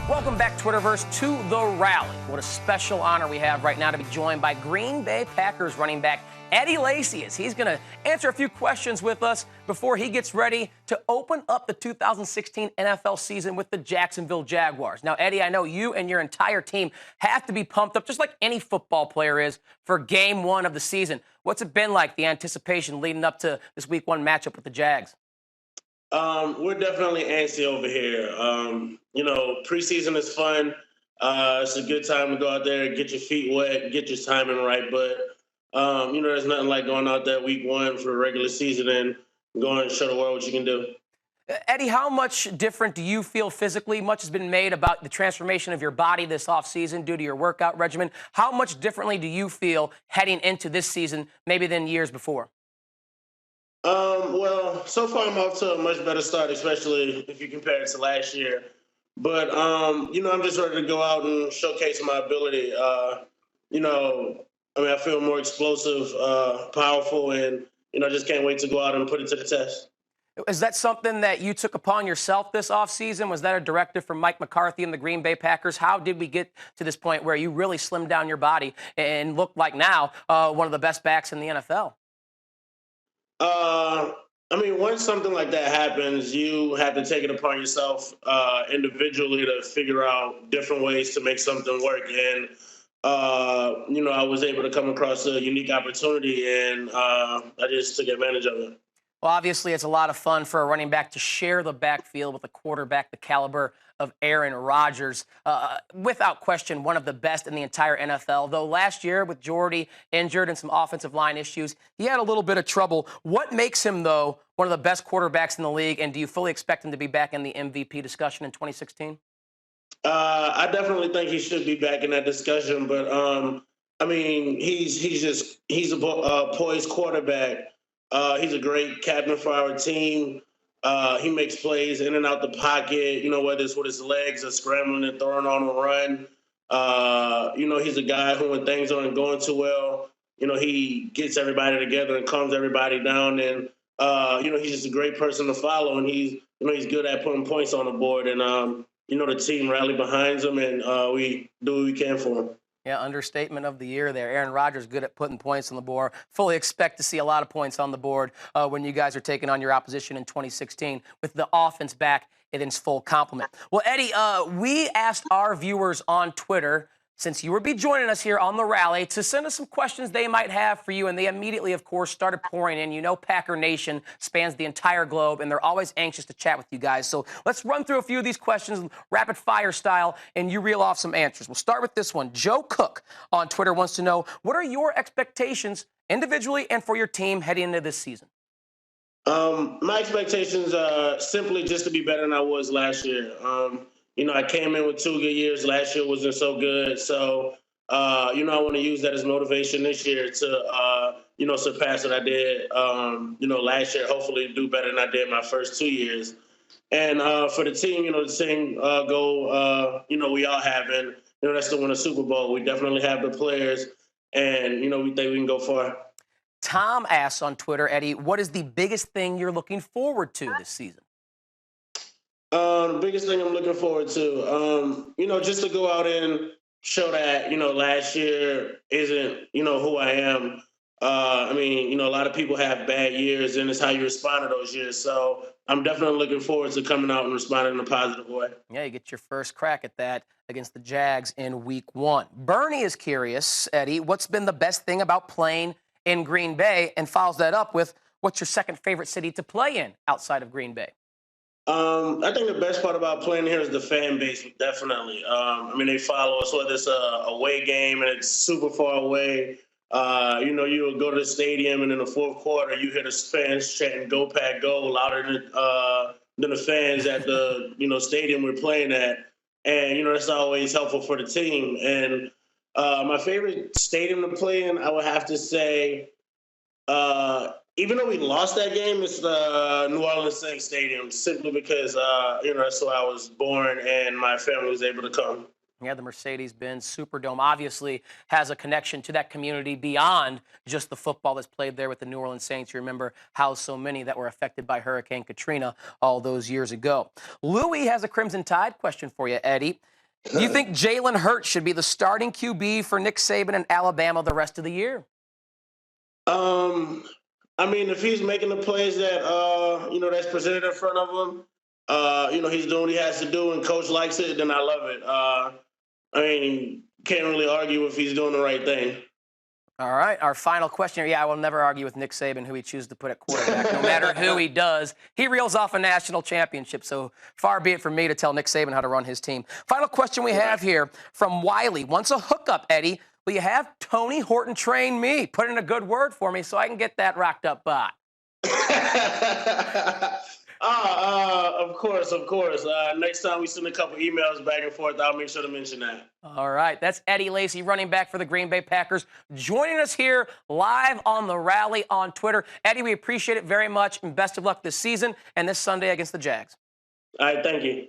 Welcome back, Twitterverse, to The Rally. What a special honor we have right now to be joined by Green Bay Packers running back Eddie Lacy, as he's going to answer a few questions with us before he gets ready to open up the 2016 NFL season with the Jacksonville Jaguars. Now, Eddie, I know you and your entire team have to be pumped up, just like any football player is, for game one of the season. What's it been like, the anticipation leading up to this week one matchup with the Jags? We're definitely antsy over here. Preseason is fun. It's a good time to go out there, get your feet wet, get your timing right. But there's nothing like going out there week one for the regular season and going and show the world what you can do. Eddie, how much different do you feel physically? Much has been made about the transformation of your body this offseason due to your workout regimen. How much differently do you feel heading into this season, maybe than years before? Well, so far I'm off to a much better start, especially if you compare it to last year. But I'm just ready to go out and showcase my ability. I feel more explosive, powerful, and I just can't wait to go out and put it to the test. Is that something that you took upon yourself this offseason? Was that a directive from Mike McCarthy and the Green Bay Packers? How did we get to this point where you really slimmed down your body and look like now one of the best backs in the NFL? Once something like that happens, you have to take it upon yourself individually to figure out different ways to make something work. And, I was able to come across a unique opportunity, and I just took advantage of it. Well, obviously, it's a lot of fun for a running back to share the backfield with a quarterback the caliber of Aaron Rodgers. Without question, one of the best in the entire NFL. Though last year, with Jordy injured and some offensive line issues, he had a little bit of trouble. What makes him, though, one of the best quarterbacks in the league, and do you fully expect him to be back in the MVP discussion in 2016? I definitely think he should be back in that discussion, but he's a poised quarterback. He's a great captain for our team. He makes plays in and out the pocket, whether it's with his legs or scrambling and throwing on a run. He's a guy who, when things aren't going too well, he gets everybody together and calms everybody down. And, he's just a great person to follow. And he's good at putting points on the board. And, the team rally behind him, and we do what we can for him. Yeah, understatement of the year there. Aaron Rodgers good at putting points on the board. Fully expect to see a lot of points on the board when you guys are taking on your opposition in 2016 with the offense back in its full complement. Well, Eddie, we asked our viewers on Twitter, since you would be joining us here on The Rally, to send us some questions they might have for you, and they immediately, of course, started pouring in. Packer Nation spans the entire globe, and they're always anxious to chat with you guys. So let's run through a few of these questions, rapid-fire style, and you reel off some answers. We'll start with this one. Joe Cook on Twitter wants to know, what are your expectations individually and for your team heading into this season? My expectations are simply just to be better than I was last year. I came in with 2 good years. Last year wasn't so good. So, I want to use that as motivation this year to, surpass what I did, last year, hopefully do better than I did my first 2 years. And for the team, the same goal, we all have, and, that's to win a Super Bowl. We definitely have the players, and, we think we can go far. Tom asks on Twitter, Eddie, what is the biggest thing you're looking forward to this season? The biggest thing I'm looking forward to, just to go out and show that, last year isn't, who I am. A lot of people have bad years, and it's how you respond to those years. So I'm definitely looking forward to coming out and responding in a positive way. Yeah, you get your first crack at that against the Jags in week one. Bernie is curious, Eddie, what's been the best thing about playing in Green Bay, and follows that up with, what's your second favorite city to play in outside of Green Bay? I think the best part about playing here is the fan base, definitely. They follow us, whether it's a away game and it's super far away. You'll go to the stadium, and in the fourth quarter, you hear the fans chanting, "Go Pack, go," louder than the fans at the, stadium we're playing at. And, that's always helpful for the team. And my favorite stadium to play in, I would have to say, even though we lost that game, it's the New Orleans Saints Stadium, simply because, that's where I was born and my family was able to come. Yeah, the Mercedes-Benz Superdome obviously has a connection to that community beyond just the football that's played there with the New Orleans Saints. You remember how so many that were affected by Hurricane Katrina all those years ago. Louis has a Crimson Tide question for you, Eddie. Do you think Jalen Hurts should be the starting QB for Nick Saban and Alabama the rest of the year? I mean, if he's making the plays that that's presented in front of him, he's doing what he has to do, and coach likes it, then I love it. I mean, can't really argue if he's doing the right thing. All right, our final question. Yeah, I will never argue with Nick Saban who he chooses to put at quarterback. No matter who he does, he reels off a national championship. So far be it from me to tell Nick Saban how to run his team. Final question we have here from Wiley. Wants a hookup, Eddie. Will you have Tony Horton train me? Put in a good word for me so I can get that rocked up bot. Of course. Next time we send a couple emails back and forth, I'll make sure to mention that. All right. That's Eddie Lacy, running back for the Green Bay Packers, joining us here live on the Rally on Twitter. Eddie, we appreciate it very much, and best of luck this season and this Sunday against the Jags. All right. Thank you.